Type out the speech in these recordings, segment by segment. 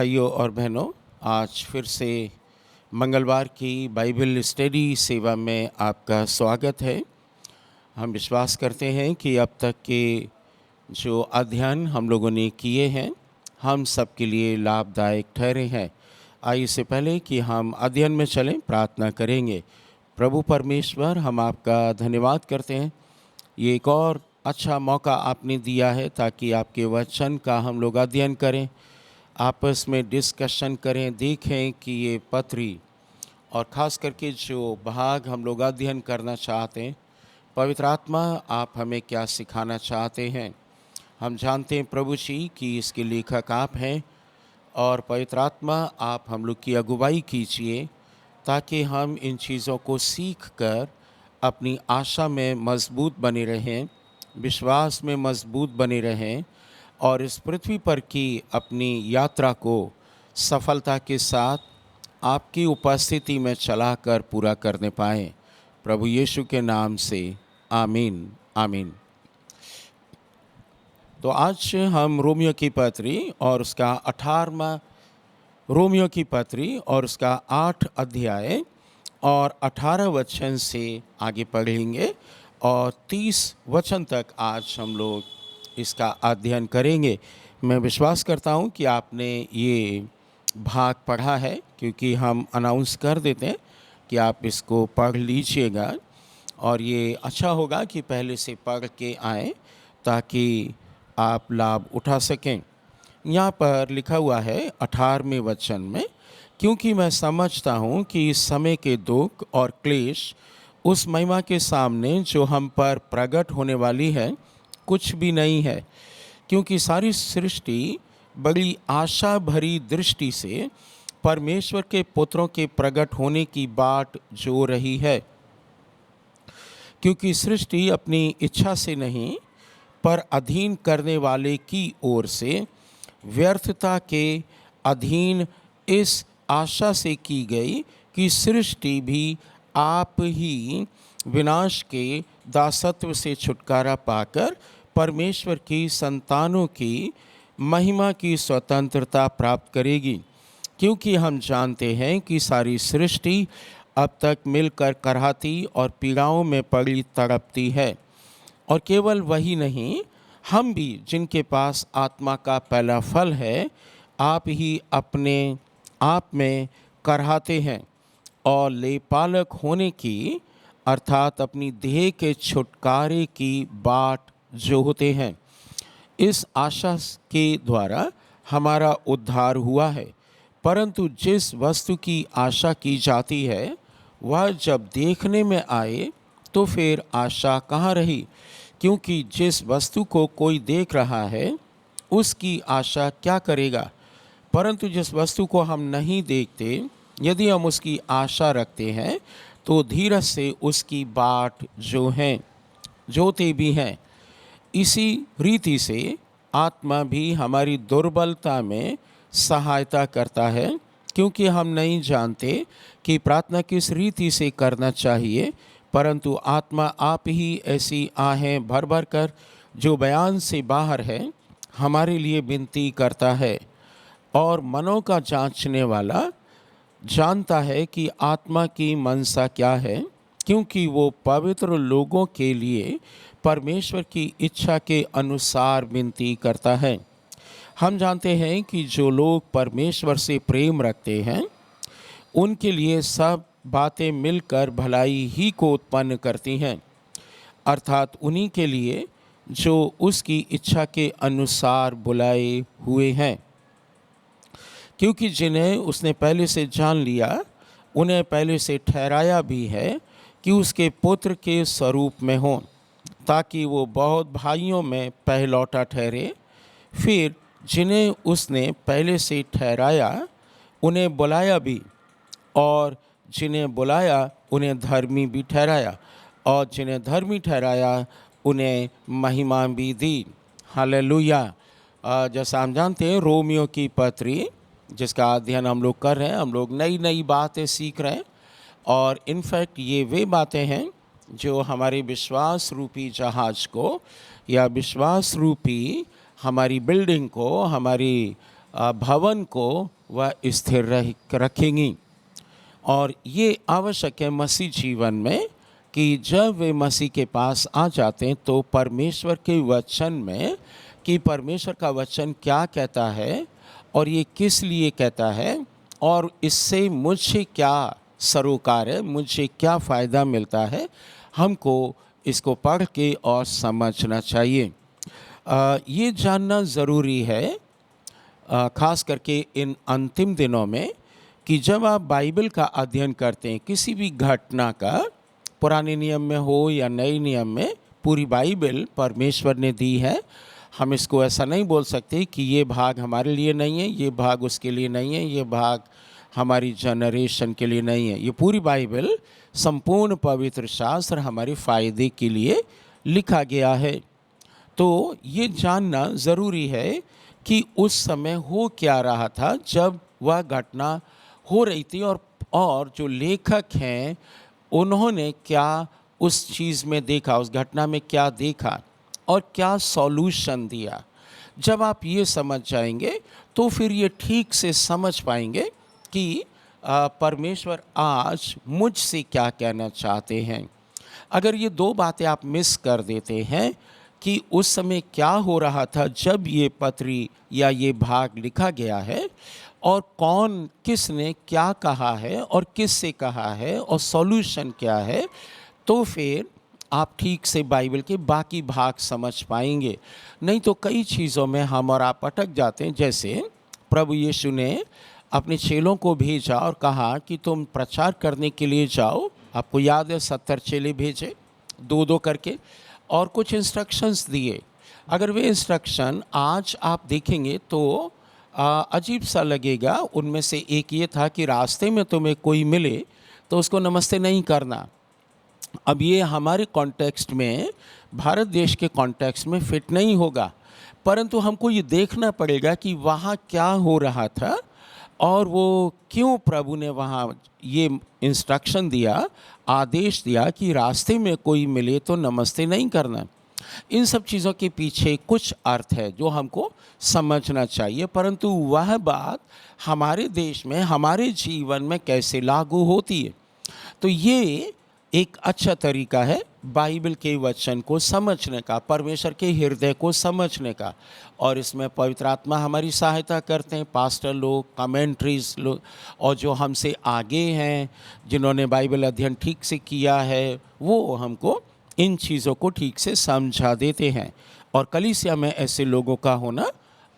भाइयों और बहनों, आज फिर से मंगलवार की बाइबल स्टडी सेवा में आपका स्वागत है। हम विश्वास करते हैं कि अब तक के जो अध्ययन हम लोगों ने किए हैं, हम सब के लिए लाभदायक ठहरे हैं। आइए इससे पहले कि हम अध्ययन में चलें, प्रार्थना करेंगे। प्रभु परमेश्वर, हम आपका धन्यवाद करते हैं। ये एक और अच्छा मौका आपने दिया है ताकि आपके वचन का हम लोग अध्ययन करें, आपस में डिस्कशन करें, देखें कि ये पत्री और ख़ास करके जो भाग हम लोग अध्ययन करना चाहते हैं, पवित्र आत्मा आप हमें क्या सिखाना चाहते हैं। हम जानते हैं प्रभु जी कि इसके लेखक आप हैं, और पवित्र आत्मा आप हम लोग की अगुवाई कीजिए ताकि हम इन चीज़ों को सीख कर अपनी आशा में मजबूत बने रहें, विश्वास में मजबूत बने रहें और इस पृथ्वी पर की अपनी यात्रा को सफलता के साथ आपकी उपस्थिति में चलाकर पूरा करने पाएँ। प्रभु यीशु के नाम से आमीन, आमीन। तो आज हम रोमियो की पत्री और उसका 18वां रोमियो की पत्री और उसका 8 अध्याय और 18 वचन से आगे पढ़ेंगे और 30 वचन तक आज हम लोग इसका अध्ययन करेंगे। मैं विश्वास करता हूँ कि आपने ये भाग पढ़ा है, क्योंकि हम अनाउंस कर देते हैं कि आप इसको पढ़ लीजिएगा, और ये अच्छा होगा कि पहले से पढ़ के आएँ ताकि आप लाभ उठा सकें। यहाँ पर लिखा हुआ है 18वें वचन में, क्योंकि मैं समझता हूँ कि इस समय के दुख और क्लेश उस महिमा के सामने जो हम पर प्रकट होने वाली है कुछ भी नहीं है। क्योंकि सारी सृष्टि बड़ी आशा भरी दृष्टि से परमेश्वर के पुत्रों के प्रकट होने की बाट जो रही है। क्योंकि सृष्टि अपनी इच्छा से नहीं, पर अधीन करने वाले की ओर से व्यर्थता के अधीन इस आशा से की गई कि सृष्टि भी आप ही विनाश के दासत्व से छुटकारा पाकर परमेश्वर की संतानों की महिमा की स्वतंत्रता प्राप्त करेगी। क्योंकि हम जानते हैं कि सारी सृष्टि अब तक मिलकर कराहती और पीड़ाओं में पड़ी तड़पती है। और केवल वही नहीं, हम भी जिनके पास आत्मा का पहला फल है, आप ही अपने आप में कराहते हैं और लेपालक होने की, अर्थात अपनी देह के छुटकारे की बाट जो होते हैं। इस आशा के द्वारा हमारा उद्धार हुआ है। परंतु जिस वस्तु की आशा की जाती है वह जब देखने में आए तो फिर आशा कहाँ रही। क्योंकि जिस वस्तु को कोई देख रहा है उसकी आशा क्या करेगा। परंतु जिस वस्तु को हम नहीं देखते, यदि हम उसकी आशा रखते हैं तो धीरज से उसकी बाट जो हैं जोते भी हैं। इसी रीति से आत्मा भी हमारी दुर्बलता में सहायता करता है, क्योंकि हम नहीं जानते कि प्रार्थना किस रीति से करना चाहिए, परंतु आत्मा आप ही ऐसी आहें भर भर कर जो बयान से बाहर है हमारे लिए विनती करता है। और मनों का जांचने वाला जानता है कि आत्मा की मनसा क्या है, क्योंकि वो पवित्र लोगों के लिए परमेश्वर की इच्छा के अनुसार विनती करता है। हम जानते हैं कि जो लोग परमेश्वर से प्रेम रखते हैं उनके लिए सब बातें मिलकर भलाई ही को उत्पन्न करती हैं, अर्थात उन्हीं के लिए जो उसकी इच्छा के अनुसार बुलाए हुए हैं। क्योंकि जिन्हें उसने पहले से जान लिया, उन्हें पहले से ठहराया भी है कि उसके पुत्र के स्वरूप में हों, ताकि वो बहुत भाइयों में पहलौठा ठहरे। फिर जिन्हें उसने पहले से ठहराया उन्हें बुलाया भी, और जिन्हें बुलाया उन्हें धर्मी भी ठहराया, और जिन्हें धर्मी ठहराया उन्हें महिमा भी दी। हालेलुया। जैसा हम जानते हैं रोमियो की पत्री जिसका अध्ययन हम लोग कर रहे हैं, हम लोग नई नई बातें सीख रहे हैं, और इनफैक्ट ये वे बातें हैं जो हमारे विश्वास रूपी जहाज को या विश्वास रूपी हमारी बिल्डिंग को, हमारी भवन को वह स्थिर रखेंगी। और ये आवश्यक है मसीह जीवन में कि जब वे मसीह के पास आ जाते हैं तो परमेश्वर के वचन में कि परमेश्वर का वचन क्या कहता है और ये किस लिए कहता है और इससे मुझे क्या सरोकार है, मुझे क्या फ़ायदा मिलता है, हमको इसको पढ़ के और समझना चाहिए। ये जानना ज़रूरी है ख़ास करके इन अंतिम दिनों में कि जब आप बाइबल का अध्ययन करते हैं किसी भी घटना का, पुराने नियम में हो या नए नियम में, पूरी बाइबल परमेश्वर ने दी है। हम इसको ऐसा नहीं बोल सकते कि ये भाग हमारे लिए नहीं है, ये भाग उसके लिए नहीं है, ये भाग हमारी जनरेशन के लिए नहीं है। ये पूरी बाइबल, संपूर्ण पवित्र शास्त्र हमारे फ़ायदे के लिए लिखा गया है। तो ये जानना ज़रूरी है कि उस समय हो क्या रहा था जब वह घटना हो रही थी, और जो लेखक हैं उन्होंने क्या उस चीज़ में देखा, उस घटना में क्या देखा और क्या सॉल्यूशन दिया। जब आप ये समझ जाएंगे तो फिर ये ठीक से समझ पाएंगे कि परमेश्वर आज मुझसे क्या कहना चाहते हैं। अगर ये दो बातें आप मिस कर देते हैं कि उस समय क्या हो रहा था जब ये पत्री या ये भाग लिखा गया है और कौन किसने क्या कहा है और किससे कहा है और सॉल्यूशन क्या है, तो फिर आप ठीक से बाइबल के बाकी भाग समझ पाएंगे। नहीं तो कई चीज़ों में हम और आप अटक जाते हैं। जैसे प्रभु यीशु ने अपने चेलों को भेजा और कहा कि तुम प्रचार करने के लिए जाओ। आपको याद है 70 चेले भेजे, 2-2 करके, और कुछ इंस्ट्रक्शंस दिए। अगर वे इंस्ट्रक्शन आज आप देखेंगे तो अजीब सा लगेगा। उनमें से एक ये था कि रास्ते में तुम्हें कोई मिले तो उसको नमस्ते नहीं करना। अब ये हमारे कॉन्टेक्स्ट में, भारत देश के कॉन्टेक्स्ट में फिट नहीं होगा, परंतु हमको ये देखना पड़ेगा कि वहाँ क्या हो रहा था और वो क्यों प्रभु ने वहाँ ये इंस्ट्रक्शन दिया, आदेश दिया कि रास्ते में कोई मिले तो नमस्ते नहीं करना। इन सब चीज़ों के पीछे कुछ अर्थ है जो हमको समझना चाहिए, परंतु वह बात हमारे देश में, हमारे जीवन में कैसे लागू होती है। तो ये एक अच्छा तरीका है बाइबल के वचन को समझने का, परमेश्वर के हृदय को समझने का। और इसमें पवित्र आत्मा हमारी सहायता करते हैं, पास्टर लोग, कमेंट्रीज लोग, और जो हमसे आगे हैं जिन्होंने बाइबल अध्ययन ठीक से किया है, वो हमको इन चीज़ों को ठीक से समझा देते हैं। और कलीसिया में ऐसे लोगों का होना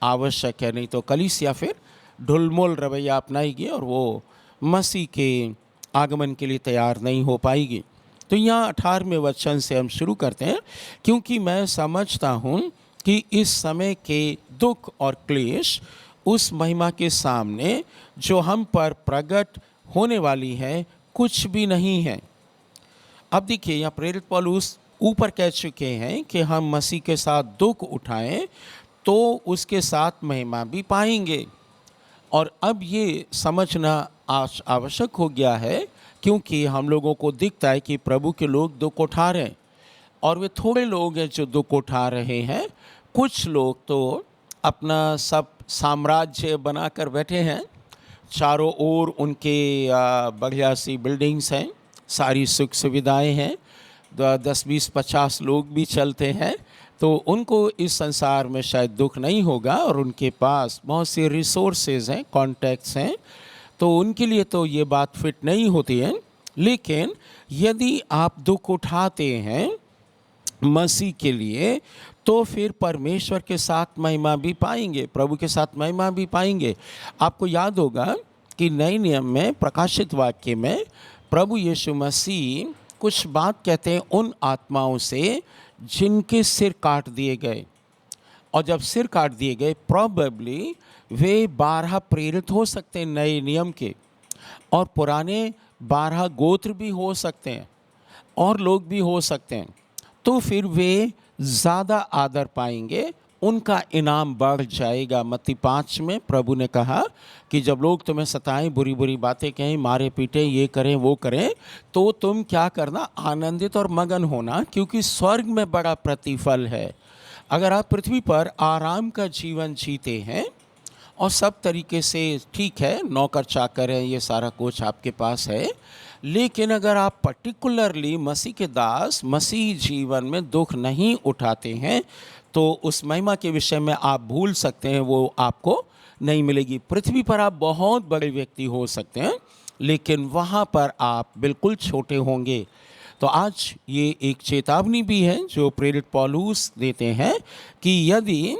आवश्यक है, नहीं तो कलीसिया फिर ढुलमुल रवैया अपनाएगी और वो मसीह के आगमन के लिए तैयार नहीं हो पाएगी। तो यहाँ 18वें वचन से हम शुरू करते हैं। क्योंकि मैं समझता हूँ कि इस समय के दुख और क्लेश उस महिमा के सामने जो हम पर प्रकट होने वाली है कुछ भी नहीं है। अब देखिए, यहाँ प्रेरित पौलुस ऊपर कह चुके हैं कि हम मसीह के साथ दुख उठाएं तो उसके साथ महिमा भी पाएंगे। और अब ये समझना आवश्यक हो गया है, क्योंकि हम लोगों को दिखता है कि प्रभु के लोग दुख उठा रहे हैं, और वे थोड़े लोग हैं जो दुख उठा रहे हैं। कुछ लोग तो अपना सब साम्राज्य बनाकर बैठे हैं, चारों ओर उनके बढ़िया सी बिल्डिंग्स हैं, सारी सुख सुविधाएं हैं, 10, 20, 50 लोग भी चलते हैं, तो उनको इस संसार में शायद दुख नहीं होगा और उनके पास बहुत से रिसोर्सेज हैं, कॉन्टैक्ट्स हैं, तो उनके लिए तो ये बात फिट नहीं होती है। लेकिन यदि आप दुख उठाते हैं मसीह के लिए तो फिर परमेश्वर के साथ महिमा भी पाएंगे, प्रभु के साथ महिमा भी पाएंगे। आपको याद होगा कि नए नियम में प्रकाशित वाक्य में प्रभु यीशु मसीह कुछ बात कहते हैं उन आत्माओं से जिनके सिर काट दिए गए। और जब सिर काट दिए गए, प्रॉबेबली वे 12 प्रेरित हो सकते हैं नए नियम के, और पुराने 12 गोत्र भी हो सकते हैं और लोग भी हो सकते हैं। तो फिर वे ज़्यादा आदर पाएंगे, उनका इनाम बढ़ जाएगा। मत्ती 5 में प्रभु ने कहा कि जब लोग तुम्हें सताएं, बुरी बुरी बातें कहें, मारे पीटे, ये करें वो करें, तो तुम क्या करना, आनंदित और मगन होना, क्योंकि स्वर्ग में बड़ा प्रतिफल है। अगर आप पृथ्वी पर आराम का जीवन जीते हैं और सब तरीके से ठीक है, नौकर चाकर है, ये सारा कुछ आपके पास है। लेकिन अगर आप पर्टिकुलरली मसीह के दास मसीह जीवन में दुख नहीं उठाते हैं तो उस महिमा के विषय में आप भूल सकते हैं, वो आपको नहीं मिलेगी। पृथ्वी पर आप बहुत बड़े व्यक्ति हो सकते हैं लेकिन वहाँ पर आप बिल्कुल छोटे होंगे। तो आज ये एक चेतावनी भी है जो प्रेरित पौलुस देते हैं कि यदि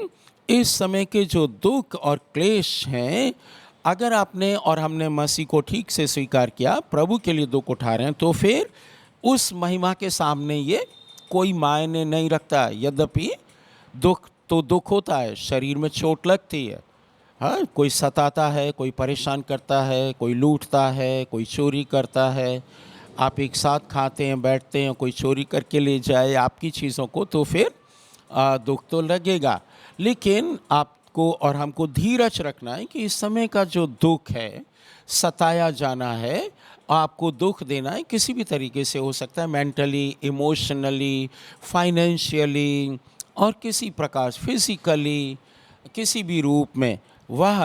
इस समय के जो दुख और क्लेश हैं, अगर आपने और हमने मसीह को ठीक से स्वीकार किया, प्रभु के लिए दुख उठा रहे हैं, तो फिर उस महिमा के सामने ये कोई मायने नहीं रखता। यद्यपि दुख तो दुख होता है, शरीर में चोट लगती है, हाँ, कोई सताता है, कोई परेशान करता है, कोई लूटता है, कोई चोरी करता है। आप एक साथ खाते हैं, बैठते हैं, कोई चोरी करके ले जाए आपकी चीज़ों को, तो फिर दुख तो लगेगा। लेकिन आपको और हमको धीरज रखना है कि इस समय का जो दुख है, सताया जाना है, आपको दुख देना है, किसी भी तरीके से हो सकता है, मेंटली, इमोशनली, फाइनेंशियली और किसी प्रकार फिजिकली, किसी भी रूप में वह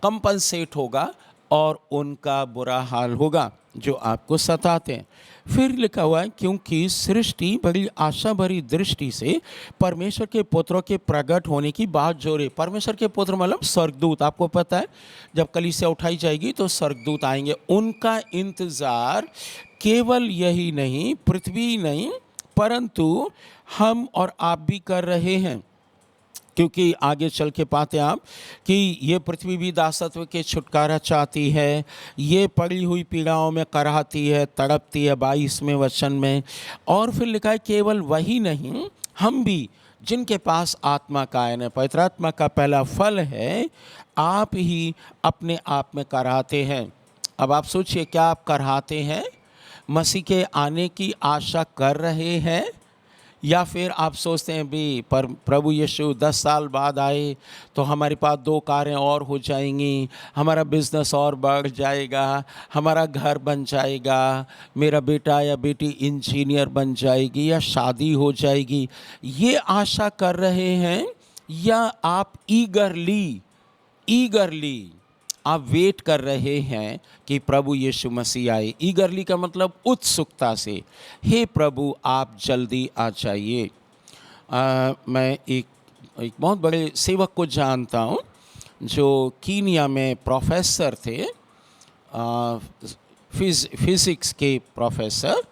कंपनसेट होगा और उनका बुरा हाल होगा जो आपको सताते हैं। फिर लिखा हुआ है, क्योंकि सृष्टि बड़ी आशा भरी दृष्टि से परमेश्वर के पुत्रों के प्रकट होने की बात जोरे। परमेश्वर के पुत्र मतलब स्वर्गदूत। आपको पता है जब कलीसिया उठाई जाएगी तो स्वर्गदूत आएंगे। उनका इंतज़ार केवल यही नहीं, पृथ्वी नहीं, परंतु हम और आप भी कर रहे हैं। क्योंकि आगे चल के पाते हैं आप कि ये पृथ्वी भी दासत्व के छुटकारा चाहती है, ये पड़ी हुई पीड़ाओं में कराहती है, तड़पती है 22वें वचन में। और फिर लिखा है केवल वही नहीं, हम भी जिनके पास आत्मा का आयन है, पवित्र आत्मा का पहला फल है, आप ही अपने आप में कराहते हैं। अब आप सोचिए, क्या आप कराहते हैं? मसीह के आने की आशा कर रहे हैं, या फिर आप सोचते हैं भी पर प्रभु यीशु 10 साल बाद आए तो हमारे पास 2 कारें और हो जाएंगी, हमारा बिजनेस और बढ़ जाएगा, हमारा घर बन जाएगा, मेरा बेटा या बेटी इंजीनियर बन जाएगी या शादी हो जाएगी, ये आशा कर रहे हैं? या आप ईगरली आप वेट कर रहे हैं कि प्रभु यीशु मसीह आए? ईगरली का मतलब उत्सुकता से, हे प्रभु आप जल्दी आ जाइए। मैं एक बहुत बड़े सेवक को जानता हूँ जो कीनिया में प्रोफेसर थे, फिज़िक्स के प्रोफेसर,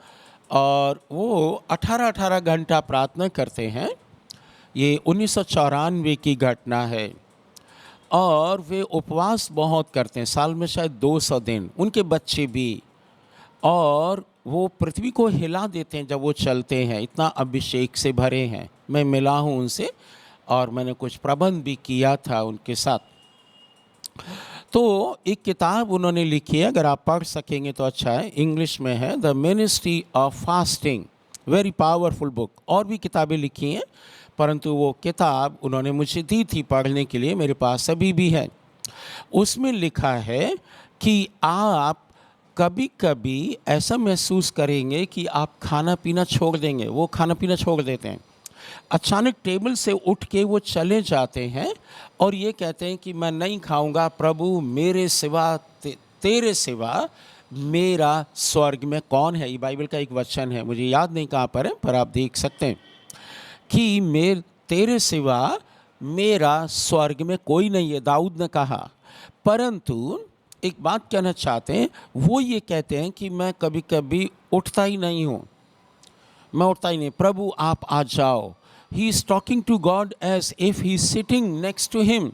और वो 18-18 घंटा प्रार्थना करते हैं। ये 1994 की घटना है। और वे उपवास बहुत करते हैं, साल में शायद 200 दिन, उनके बच्चे भी। और वो पृथ्वी को हिला देते हैं जब वो चलते हैं, इतना अभिषेक से भरे हैं। मैं मिला हूँ उनसे और मैंने कुछ प्रबंध भी किया था उनके साथ। तो एक किताब उन्होंने लिखी है, अगर आप पढ़ सकेंगे तो अच्छा है, इंग्लिश में है, the ministry of fasting, very powerful book. और भी किताबें लिखी हैं, परंतु वो किताब उन्होंने मुझे दी थी पढ़ने के लिए, मेरे पास अभी भी है। उसमें लिखा है कि आप कभी कभी ऐसा महसूस करेंगे कि आप खाना पीना छोड़ देंगे। वो खाना पीना छोड़ देते हैं, अचानक टेबल से उठ के वो चले जाते हैं और ये कहते हैं कि मैं नहीं खाऊंगा प्रभु, मेरे सिवा तेरे सिवा मेरा स्वर्ग में कौन है। ये बाइबल का एक वचन है, मुझे याद नहीं कहाँ पर है, पर आप देख सकते हैं कि तेरे सिवा मेरा स्वर्ग में कोई नहीं है, दाऊद ने कहा। परंतु एक बात कहना चाहते हैं, वो ये कहते हैं कि मैं कभी कभी उठता ही नहीं हूँ, मैं उठता ही नहीं, प्रभु आप आ जाओ। He is talking to God as if he is sitting next to him.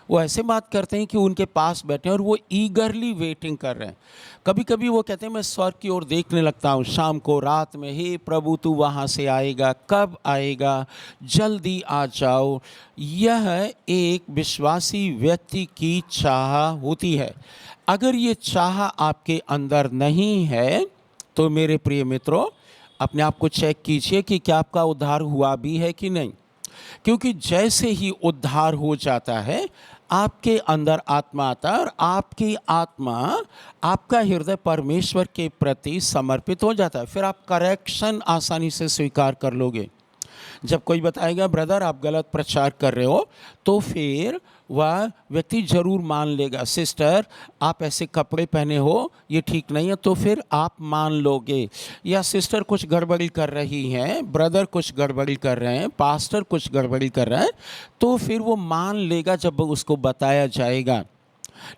वो ऐसे बात करते हैं कि उनके पास बैठे हैं और वो ईगरली वेटिंग कर रहे हैं। कभी कभी वो कहते हैं मैं स्वर्ग की ओर देखने लगता हूँ शाम को, रात में, हे प्रभु तू वहाँ से आएगा, कब आएगा, जल्दी आ जाओ। यह एक विश्वासी व्यक्ति की चाह होती है। अगर ये चाह आपके अंदर नहीं है तो मेरे प्रिय मित्रों, अपने आप को चेक कीजिए कि क्या आपका उद्धार हुआ भी है कि नहीं। क्योंकि जैसे ही उद्धार हो जाता है, आपके अंदर आत्मा आता है और आपकी आत्मा, आपका हृदय परमेश्वर के प्रति समर्पित हो जाता है। फिर आप करेक्शन आसानी से स्वीकार कर लोगे। जब कोई बताएगा ब्रदर आप गलत प्रचार कर रहे हो, तो फिर वह व्यक्ति जरूर मान लेगा, सिस्टर आप ऐसे कपड़े पहने हो ये ठीक नहीं है, तो फिर आप मान लोगे। या सिस्टर कुछ गड़बड़ी कर रही हैं, ब्रदर कुछ गड़बड़ी कर रहे हैं, पास्टर कुछ गड़बड़ी कर रहा है, तो फिर वो मान लेगा जब उसको बताया जाएगा।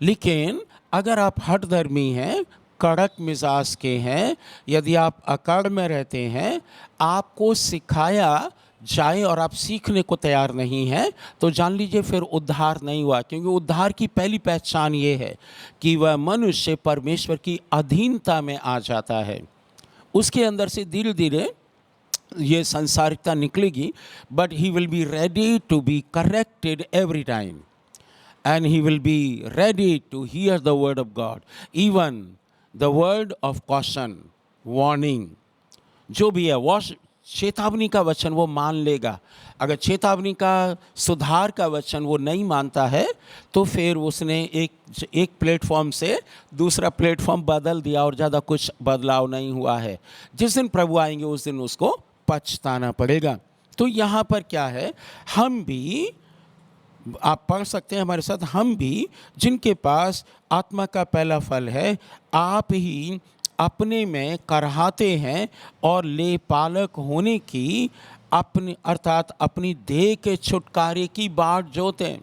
लेकिन अगर आप हठधर्मी हैं, कड़क मिजाज के हैं, यदि आप अकड़ में रहते हैं, आपको सिखाया जाए और आप सीखने को तैयार नहीं हैं, तो जान लीजिए फिर उद्धार नहीं हुआ। क्योंकि उद्धार की पहली पहचान ये है कि वह मनुष्य परमेश्वर की अधीनता में आ जाता है, उसके अंदर से धीरे धीरे ये संसारिकता निकलेगी, but he will be ready to be corrected every time and he will be ready to hear the word of God, even the word of caution, warning, जो भी है वो चेतावनी का वचन वो मान लेगा। अगर चेतावनी का सुधार का वचन वो नहीं मानता है, तो फिर उसने एक प्लेटफॉर्म से दूसरा प्लेटफॉर्म बदल दिया और ज़्यादा कुछ बदलाव नहीं हुआ है। जिस दिन प्रभु आएंगे उस दिन उसको पछताना पड़ेगा। तो यहाँ पर क्या है, हम भी, आप पढ़ सकते हैं हमारे साथ, हम भी जिनके पास आत्मा का पहला फल है, आप ही अपने में करहाते हैं और ले पालक होने की अपनी अर्थात अपनी देह के छुटकारे की बाट जोते हैं।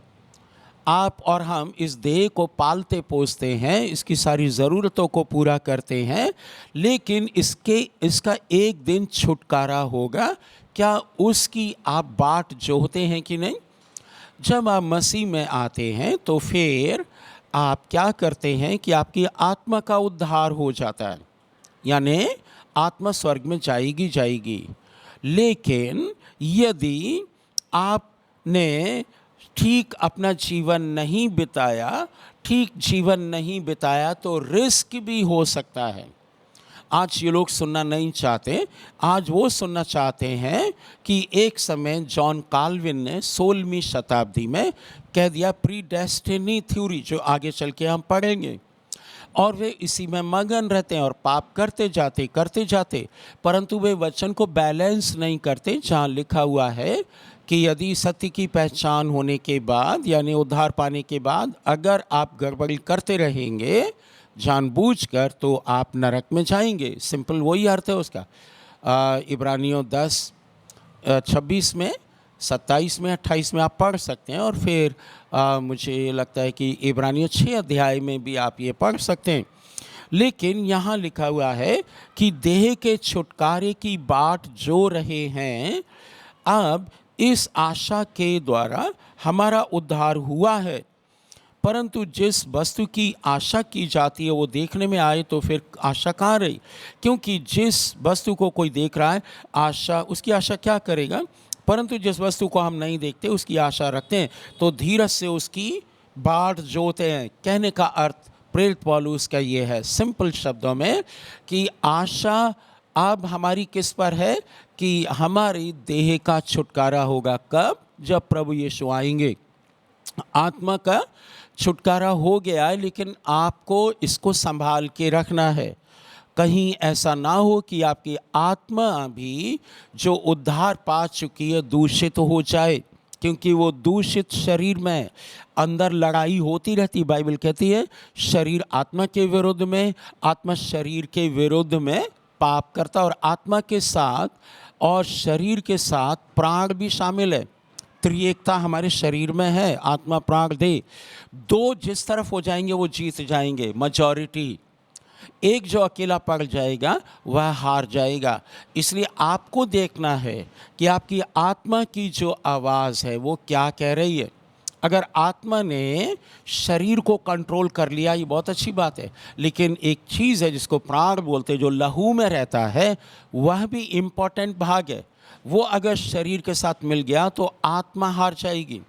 आप और हम इस देह को पालते पोसते हैं, इसकी सारी ज़रूरतों को पूरा करते हैं, लेकिन इसका एक दिन छुटकारा होगा। क्या उसकी आप बाट जोहते हैं कि नहीं? जब आप मसीह में आते हैं तो फिर आप क्या करते हैं कि आपकी आत्मा का उद्धार हो जाता है, यानी आत्मा स्वर्ग में जाएगी। लेकिन यदि आपने ठीक अपना जीवन नहीं बिताया तो रिस्क भी हो सकता है। आज ये लोग सुनना नहीं चाहते, आज वो सुनना चाहते हैं कि एक समय जॉन काल्विन ने 16वीं शताब्दी में कह दिया प्रीडेस्टिनी थ्योरी, जो आगे चल के हम पढ़ेंगे, और वे इसी में मगन रहते हैं और पाप करते जाते, परंतु वे वचन को बैलेंस नहीं करते। जहाँ लिखा हुआ है कि यदि सत्य की पहचान होने के बाद, यानी उद्धार पाने के बाद, अगर आप गड़बड़ी करते रहेंगे जानबूझकर, तो आप नरक में जाएंगे। सिंपल वही अर्थ है उसका। इब्रानियों 10:26 में, 27 में, 28 में आप पढ़ सकते हैं, और फिर मुझे लगता है कि इब्रानियों 6 अध्याय में भी आप ये पढ़ सकते हैं। लेकिन यहाँ लिखा हुआ है कि देह के छुटकारे की बाट जो रहे हैं, अब इस आशा के द्वारा हमारा उद्धार हुआ है। परंतु जिस वस्तु की आशा की जाती है वो देखने में आए तो फिर आशा कहाँ रही? क्योंकि जिस वस्तु को कोई देख रहा है, उसकी आशा क्या करेगा? परंतु जिस वस्तु को हम नहीं देखते उसकी आशा रखते हैं, तो धीरज से उसकी बाट जोते हैं। कहने का अर्थ प्रेरित पौलुस का ये है सिंपल शब्दों में कि आशा अब हमारी किस पर है? कि हमारी देह का छुटकारा होगा। कब? जब प्रभु यीशु आएंगे। आत्मा का छुटकारा हो गया है, लेकिन आपको इसको संभाल के रखना है। कहीं ऐसा ना हो कि आपकी आत्मा भी जो उद्धार पा चुकी है दूषित हो जाए, क्योंकि वो दूषित शरीर में अंदर लड़ाई होती रहती। बाइबल कहती है शरीर आत्मा के विरुद्ध में, आत्मा शरीर के विरुद्ध में पाप करता, और आत्मा के साथ और शरीर के साथ प्राण भी शामिल है। त्रिएकता हमारे शरीर में है, आत्मा प्राण देह। दो जिस तरफ हो जाएंगे वो जीत जाएंगे, मेजॉरिटी। एक जो अकेला पड़ जाएगा वह हार जाएगा। इसलिए आपको देखना है कि आपकी आत्मा की जो आवाज़ है वो क्या कह रही है। अगर आत्मा ने शरीर को कंट्रोल कर लिया ये बहुत अच्छी बात है, लेकिन एक चीज़ है जिसको प्राण बोलते हैं, जो लहू में रहता है, वह भी इम्पोर्टेंट भाग है। वो अगर शरीर के साथ मिल गया तो आत्मा हार जाएगी।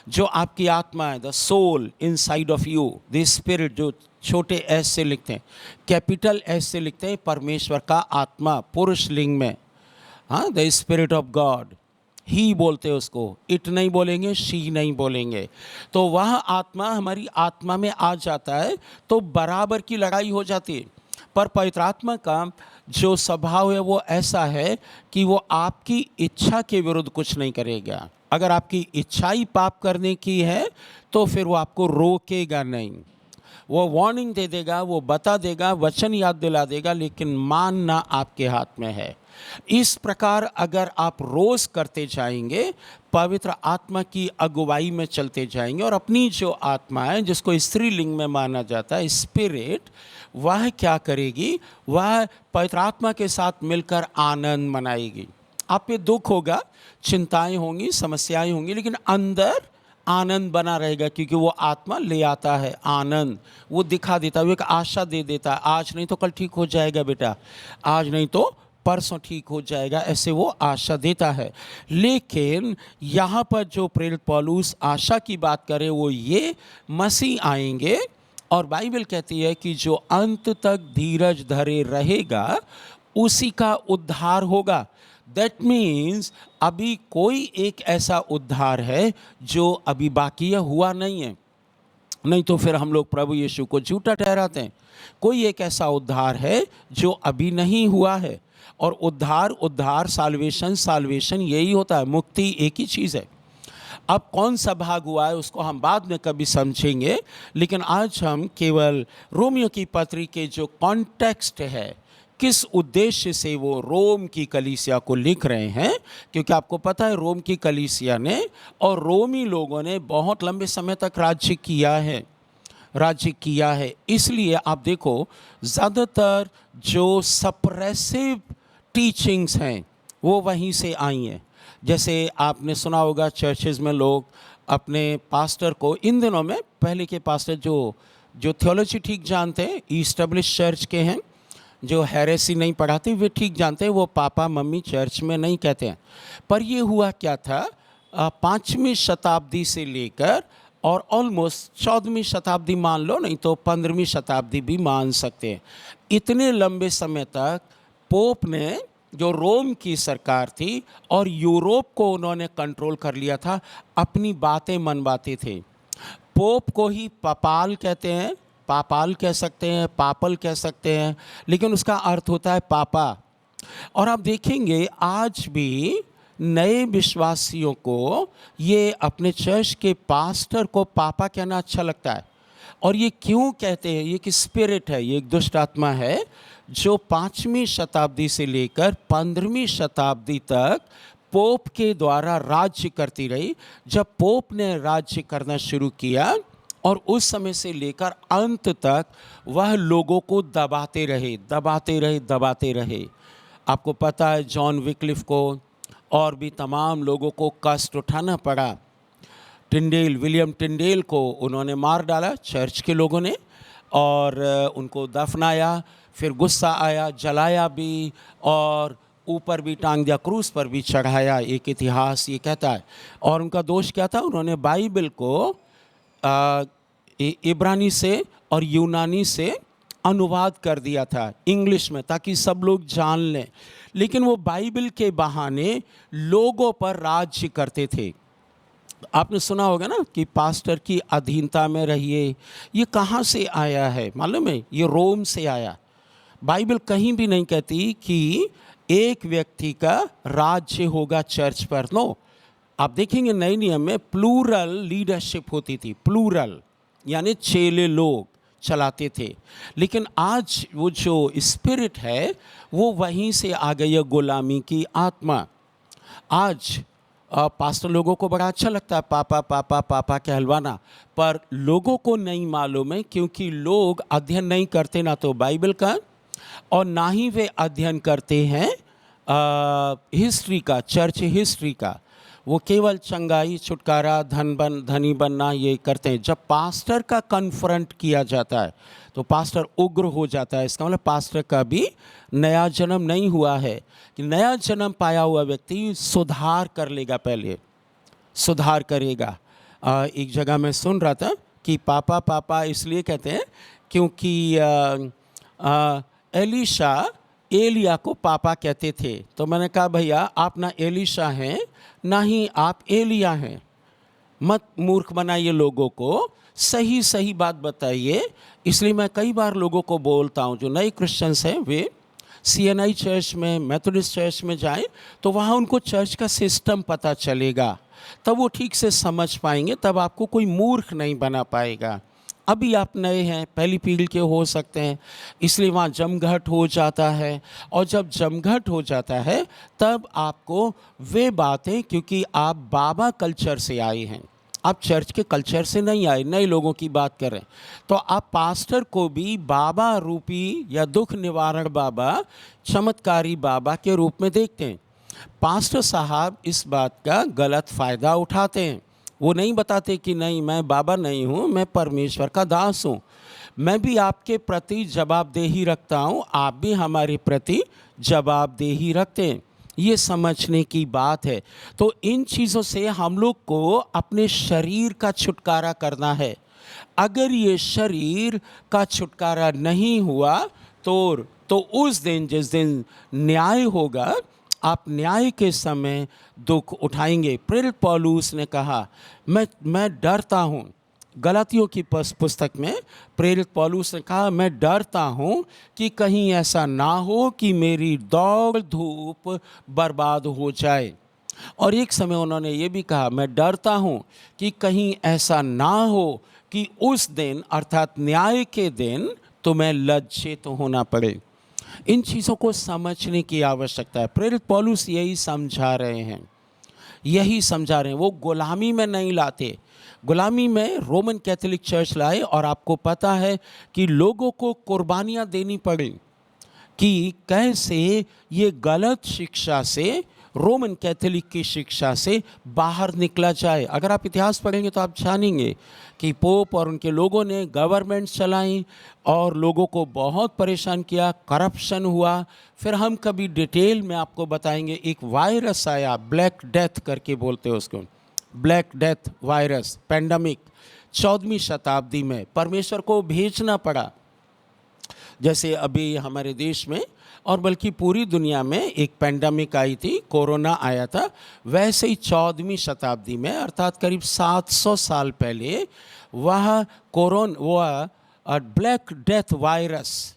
जो आपकी आत्मा है, the soul inside of you, the spirit, जो छोटे एस से लिखते हैं, कैपिटल एस से लिखते हैं, परमेश्वर का आत्मा पुरुष लिंग में, हाँ, द स्पिरिट ऑफ गॉड, ही बोलते हैं उसको, इट नहीं बोलेंगे, शी नहीं बोलेंगे। तो वह आत्मा हमारी आत्मा में आ जाता है तो बराबर की लड़ाई हो जाती है। पर पवित्र आत्मा का जो स्वभाव है वो ऐसा है कि वो आपकी इच्छा के विरुद्ध कुछ नहीं करेगा। अगर आपकी इच्छा ही पाप करने की है तो फिर वो आपको रोकेगा नहीं। वो वार्निंग दे देगा, वो बता देगा, वचन याद दिला देगा, लेकिन मानना आपके हाथ में है। इस प्रकार अगर आप रोज़ करते जाएंगे, पवित्र आत्मा की अगुवाई में चलते जाएंगे, और अपनी जो आत्मा है जिसको स्त्रीलिंग में माना जाता है स्पिरिट, वह क्या करेगी? वह पवित्र आत्मा के साथ मिलकर आनंद मनाएगी। आप पे दुख होगा, चिंताएं होंगी, समस्याएं होंगी, लेकिन अंदर आनंद बना रहेगा, क्योंकि वो आत्मा ले आता है आनंद। वो दिखा देता है, वो एक आशा दे देता है, आज नहीं तो कल ठीक हो जाएगा बेटा, आज नहीं तो परसों ठीक हो जाएगा, ऐसे वो आशा देता है। लेकिन यहाँ पर जो प्रेरित पौलुस आशा की बात करे वो ये, मसीह आएंगे और बाइबल कहती है कि जो अंत तक धीरज धरे रहेगा उसी का उद्धार होगा। दैट मीन्स अभी कोई एक ऐसा उद्धार है जो अभी बाकी है, हुआ नहीं है, नहीं तो फिर हम लोग प्रभु यीशु को झूठा ठहराते हैं। कोई एक ऐसा उद्धार है जो अभी नहीं हुआ है, और उद्धार साल्वेशन यही होता है, मुक्ति एक ही चीज़ है। अब कौन सा भाग हुआ है उसको हम बाद में कभी समझेंगे, लेकिन आज हम केवल रोमियो की पत्री के जो कॉन्टेक्स्ट है, किस उद्देश्य से वो रोम की कलीसिया को लिख रहे हैं, क्योंकि आपको पता है रोम की कलीसिया ने और रोमी लोगों ने बहुत लंबे समय तक राज्य किया है। इसलिए आप देखो ज़्यादातर जो सप्रेसिव टीचिंग्स हैं वो वहीं से आई हैं। जैसे आपने सुना होगा चर्चेज़ में लोग अपने पास्टर को, इन दिनों में पहले के पास्टर जो थियोलॉजी ठीक जानते हैं, इस्टेब्लिश चर्च के हैं, जो हेरेसी नहीं पढ़ाते, वे ठीक जानते हैं, वो पापा मम्मी चर्च में नहीं कहते हैं। पर ये हुआ क्या था, 5वीं शताब्दी से लेकर और ऑलमोस्ट 14वीं शताब्दी मान लो, नहीं तो 15वीं शताब्दी भी मान सकते हैं, इतने लंबे समय तक पोप ने, जो रोम की सरकार थी और यूरोप को उन्होंने कंट्रोल कर लिया था, अपनी बातें मनवाते थे। पोप को ही पापाल कहते हैं, पापाल कह सकते हैं, पापल कह सकते हैं, लेकिन उसका अर्थ होता है पापा। और आप देखेंगे आज भी नए विश्वासियों को ये अपने चर्च के पास्टर को पापा कहना अच्छा लगता है। और ये क्यों कहते हैं? ये कि स्पिरिट है, ये एक दुष्ट आत्मा है जो 5वीं शताब्दी से लेकर 15वीं शताब्दी तक पोप के द्वारा राज्य करती रही। जब पोप ने राज्य करना शुरू किया और उस समय से लेकर अंत तक वह लोगों को दबाते रहे। आपको पता है जॉन विक्लिफ को और भी तमाम लोगों को कष्ट उठाना पड़ा। विलियम टिंडेल को उन्होंने मार डाला चर्च के लोगों ने, और उनको दफनाया, फिर गुस्सा आया, जलाया भी, और ऊपर भी टांग दिया, क्रूस पर भी चढ़ाया, एक इतिहास ये कहता है। और उनका दोष क्या था? उन्होंने बाइबल को इब्रानी से और यूनानी से अनुवाद कर दिया था इंग्लिश में, ताकि सब लोग जान लें। लेकिन वो बाइबल के बहाने लोगों पर राज्य करते थे। आपने सुना होगा ना कि पास्टर की अधीनता में रहिए। ये कहाँ से आया है मालूम है? ये रोम से आया। बाइबल कहीं भी नहीं कहती कि एक व्यक्ति का राज्य होगा चर्च पर। नो, आप देखेंगे नए नियम में प्लूरल लीडरशिप होती थी, प्लूरल यानी चेले लोग चलाते थे। लेकिन आज वो जो स्पिरिट है वो वहीं से आ गई है, गुलामी की आत्मा। आज पास्टर लोगों को बड़ा अच्छा लगता है पापा पापा पापा कहलवाना, पर लोगों को नहीं मालूम है, क्योंकि लोग अध्ययन नहीं करते ना तो बाइबल का, और ना ही वे अध्ययन करते हैं हिस्ट्री का, चर्च हिस्ट्री का। वो केवल चंगाई, छुटकारा, धनी बनना ये करते हैं। जब पास्टर का कन्फ्रंट किया जाता है तो पास्टर उग्र हो जाता है। इसका मतलब पास्टर का भी नया जन्म नहीं हुआ है। कि नया जन्म पाया हुआ व्यक्ति सुधार कर लेगा, पहले सुधार करेगा। एक जगह मैं सुन रहा था कि पापा पापा इसलिए कहते हैं क्योंकि एलीशा एलिया को पापा कहते थे। तो मैंने कहा भैया आप ना एलीशा हैं ना ही आप एलिया हैं, मत मूर्ख बनाइए लोगों को, सही सही बात बताइए। इसलिए मैं कई बार लोगों को बोलता हूँ, जो नए क्रिश्चियंस हैं वे सीएनआई चर्च में, मेथोडिस्ट चर्च में जाएं तो वहाँ उनको चर्च का सिस्टम पता चलेगा, तब वो ठीक से समझ पाएंगे, तब आपको कोई मूर्ख नहीं बना पाएगा। अभी आप नए हैं, पहली पीढ़ी के हो सकते हैं, इसलिए वहाँ जमघट हो जाता है, और जब जमघट हो जाता है तब आपको वे बातें, क्योंकि आप बाबा कल्चर से आए हैं, आप चर्च के कल्चर से नहीं आए, नए लोगों की बात कर रहे हैं, तो आप पास्टर को भी बाबा रूपी या दुख निवारण बाबा, चमत्कारी बाबा के रूप में देखते हैं। पास्टर साहब इस बात का गलत फ़ायदा उठाते हैं। वो नहीं बताते कि नहीं, मैं बाबा नहीं हूँ, मैं परमेश्वर का दास हूँ, मैं भी आपके प्रति जवाबदेही रखता हूँ, आप भी हमारे प्रति जवाबदेही रखते हैं। ये समझने की बात है। तो इन चीज़ों से हम लोग को अपने शरीर का छुटकारा करना है। अगर ये शरीर का छुटकारा नहीं हुआ तो उस दिन, जिस दिन न्याय होगा, आप न्याय के समय दुख उठाएंगे। प्रेरित पौलुस ने कहा, मैं डरता हूँ। गलातियों की पुस्तक में प्रेरित पौलुस ने कहा, मैं डरता हूँ कि कहीं ऐसा ना हो कि मेरी दौड़ धूप बर्बाद हो जाए। और एक समय उन्होंने ये भी कहा, मैं डरता हूँ कि कहीं ऐसा ना हो कि उस दिन, अर्थात न्याय के दिन, तुम्हें लज्जित होना पड़े। इन चीज़ों को समझने की आवश्यकता है। प्रेरित पौलुस यही समझा रहे हैं, यही समझा रहे हैं। वो गुलामी में नहीं लाते, गुलामी में रोमन कैथोलिक चर्च लाए, और आपको पता है कि लोगों को कुर्बानियाँ देनी पड़ी कि कैसे ये गलत शिक्षा से, रोमन कैथोलिक की शिक्षा से बाहर निकला जाए। अगर आप इतिहास पढ़ेंगे तो आप जानेंगे कि पोप और उनके लोगों ने गवर्नमेंट चलाई और लोगों को बहुत परेशान किया, करप्शन हुआ। फिर हम कभी डिटेल में आपको बताएंगे, एक वायरस आया, ब्लैक डेथ करके बोलते हैं उसको, ब्लैक डेथ वायरस, पैंडमिक, 14वीं शताब्दी में परमेश्वर को भेजना पड़ा। जैसे अभी हमारे देश में और बल्कि पूरी दुनिया में एक पैंडमिक आई थी, कोरोना आया था, वैसे ही 14वीं शताब्दी में, अर्थात करीब 700 साल पहले वह ब्लैक डेथ वायरस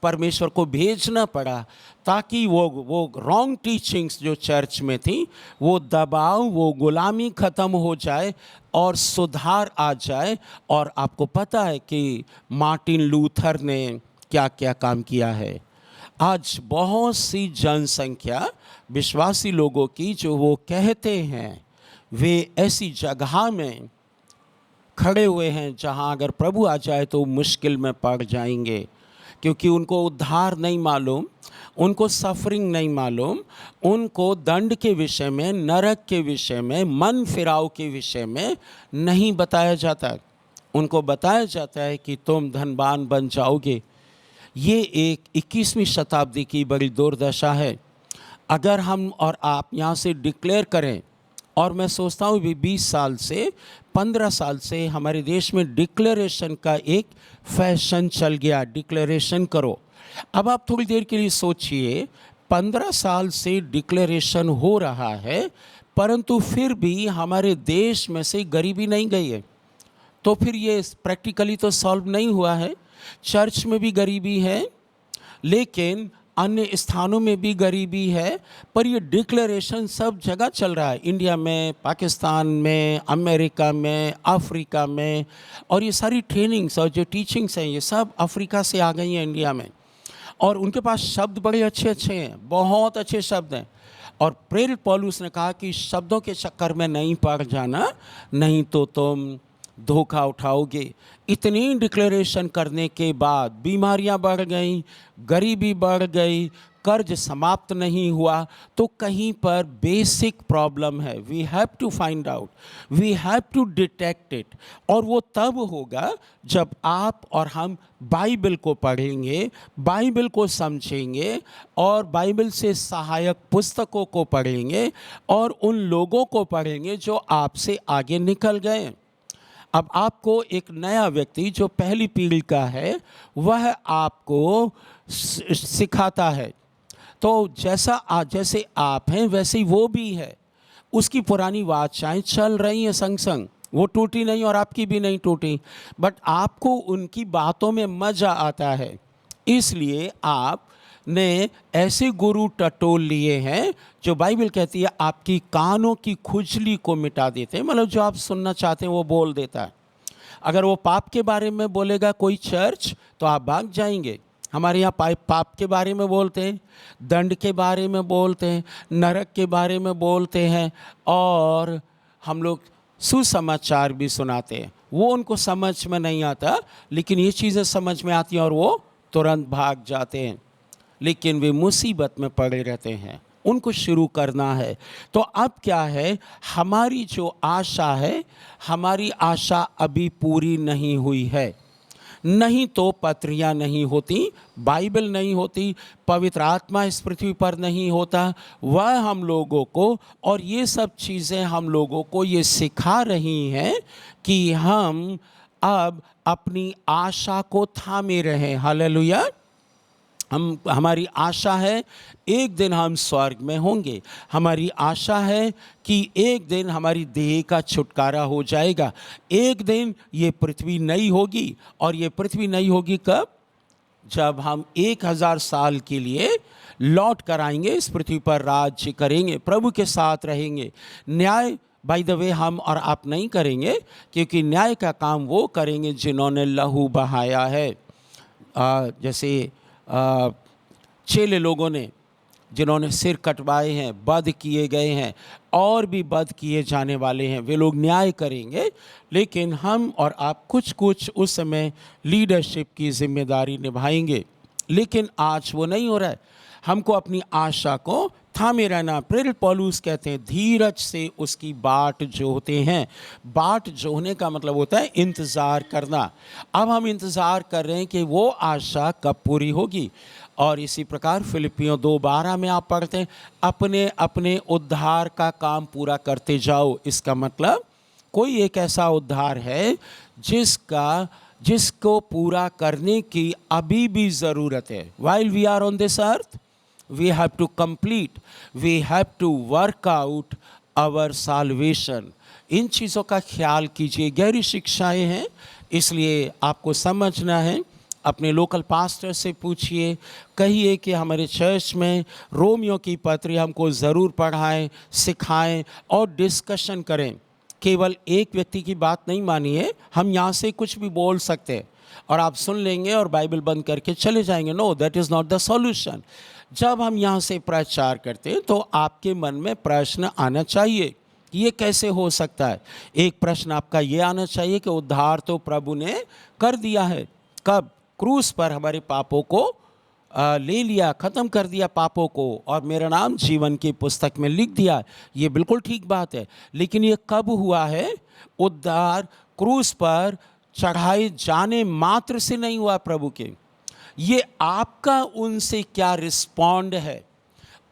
परमेश्वर को भेजना पड़ा, ताकि वो रॉन्ग टीचिंग्स जो चर्च में थी, वो दबाव, वो गुलामी ख़त्म हो जाए और सुधार आ जाए। और आपको पता है कि मार्टिन लूथर ने क्या क्या काम किया है। आज बहुत सी जनसंख्या विश्वासी लोगों की, जो वो कहते हैं, वे ऐसी जगह में खड़े हुए हैं जहां अगर प्रभु आ जाए तो मुश्किल में पड़ जाएंगे, क्योंकि उनको उद्धार नहीं मालूम, उनको सफरिंग नहीं मालूम, उनको दंड के विषय में, नरक के विषय में, मन फिराव के विषय में नहीं बताया जाता। उनको बताया जाता है कि तुम धनवान बन जाओगे। ये एक 21वीं शताब्दी की बड़ी दुर्दशा है। अगर हम और आप यहाँ से डिक्लेयर करें, और मैं सोचता हूँ भी 20 साल से 15 साल से हमारे देश में डिक्लेरेशन का एक फैशन चल गया, डिक्लेरेशन करो। अब आप थोड़ी देर के लिए सोचिए, 15 साल से डिक्लेरेशन हो रहा है, परंतु फिर भी हमारे देश में से गरीबी नहीं गई है, तो फिर ये प्रैक्टिकली तो सॉल्व नहीं हुआ है। चर्च में भी गरीबी है, लेकिन अन्य स्थानों में भी गरीबी है, पर ये डिक्लेरेशन सब जगह चल रहा है, इंडिया में, पाकिस्तान में, अमेरिका में, अफ्रीका में। और ये सारी ट्रेनिंग्स और जो टीचिंग्स हैं, ये सब अफ्रीका से आ गई हैं इंडिया में, और उनके पास शब्द बड़े अच्छे अच्छे हैं, बहुत अच्छे शब्द हैं। और प्रेरित पौलुस ने कहा कि शब्दों के चक्कर में नहीं पड़ जाना, नहीं तो तुम धोखा उठाओगे। इतनी डिक्लेरेशन करने के बाद बीमारियां बढ़ गई, गरीबी बढ़ गई, कर्ज समाप्त नहीं हुआ, तो कहीं पर बेसिक प्रॉब्लम है। We have to find out, we have to detect it. और वो तब होगा जब आप और हम बाइबल को पढ़ेंगे, बाइबल को समझेंगे, और बाइबल से सहायक पुस्तकों को पढ़ेंगे, और उन लोगों को पढ़ेंगे जो आपसे आगे निकल गए। अब आपको एक नया व्यक्ति जो पहली पीढ़ी का है, वह आपको सिखाता है। तो जैसे आप हैं वैसे ही वो भी है। उसकी पुरानी वाचाएं चल रही हैं संग संग, वो टूटी नहीं और आपकी भी नहीं टूटी, बट आपको उनकी बातों में मज़ा आता है। इसलिए आप ने ऐसे गुरु टटोल लिए हैं जो बाइबल कहती है आपकी कानों की खुजली को मिटा देते हैं। मतलब जो आप सुनना चाहते हैं वो बोल देता है। अगर वो पाप के बारे में बोलेगा कोई चर्च तो आप भाग जाएंगे। हमारे यहाँ पाप के बारे में बोलते हैं, दंड के बारे में बोलते हैं, नरक के बारे में बोलते हैं, और हम लोग सुसमाचार भी सुनाते हैं। वो उनको समझ में नहीं आता, लेकिन ये चीज़ें समझ में आती हैं और वो तुरंत भाग जाते हैं। लेकिन वे मुसीबत में पड़े रहते हैं, उनको शुरू करना है। तो अब क्या है, हमारी जो आशा है, हमारी आशा अभी पूरी नहीं हुई है। नहीं तो पत्रियां नहीं होती, बाइबल नहीं होती, पवित्र आत्मा इस पृथ्वी पर नहीं होता। वह हम लोगों को, और ये सब चीज़ें हम लोगों को ये सिखा रही हैं कि हम अब अपनी आशा को थामे रहें। हालेलुया। हमारी आशा है एक दिन हम स्वर्ग में होंगे। हमारी आशा है कि एक दिन हमारी देह का छुटकारा हो जाएगा। एक दिन ये पृथ्वी नई होगी, और ये पृथ्वी नई होगी कब? जब हम 1000 साल के लिए लौट कर आएंगे, इस पृथ्वी पर राज्य करेंगे, प्रभु के साथ रहेंगे। न्याय बाय द वे हम और आप नहीं करेंगे, क्योंकि न्याय का काम वो करेंगे जिन्होंने लहू बहाया है। जैसे चेले लोगों ने, जिन्होंने सिर कटवाए हैं, वध किए गए हैं, और भी वध किए जाने वाले हैं, वे लोग न्याय करेंगे। लेकिन हम और आप कुछ कुछ उस समय लीडरशिप की जिम्मेदारी निभाएंगे। लेकिन आज वो नहीं हो रहा है। हमको अपनी आशा को थामे रहना। प्रेरित पौलुस कहते हैं धीरज से उसकी बाट जोहते हैं। बाट जोहने का मतलब होता है इंतज़ार करना। अब हम इंतज़ार कर रहे हैं कि वो आशा कब पूरी होगी। और इसी प्रकार फिलिपियों 2:12 में आप पढ़ते हैं अपने अपने उद्धार का काम पूरा करते जाओ। इसका मतलब कोई एक ऐसा उद्धार है जिसको पूरा करने की अभी भी ज़रूरत है। While we are on this earth, we have to complete, we have to work out our salvation। इन चीज़ों का ख्याल कीजिए। गहरी शिक्षाएं हैं, इसलिए आपको समझना है। अपने लोकल पास्टर से पूछिए, कहिए कि हमारे चर्च में रोमियो की पत्री हमको ज़रूर पढ़ाएं, सिखाएं और डिस्कशन करें। केवल एक व्यक्ति की बात नहीं मानिए। हम यहाँ से कुछ भी बोल सकते हैं और आप सुन लेंगे और बाइबल बंद करके चले जाएंगे। No, that is not the solution. जब हम यहाँ से प्रचार करते हैं तो आपके मन में प्रश्न आना चाहिए, ये कैसे हो सकता है। एक प्रश्न आपका ये आना चाहिए कि उद्धार तो प्रभु ने कर दिया है। कब? क्रूस पर हमारे पापों को ले लिया, ख़त्म कर दिया पापों को, और मेरा नाम जीवन की पुस्तक में लिख दिया। ये बिल्कुल ठीक बात है। लेकिन ये कब हुआ है? उद्धार क्रूस पर चढ़ाए जाने मात्र से नहीं हुआ प्रभु के। ये आपका उनसे क्या रिस्पॉन्ड है,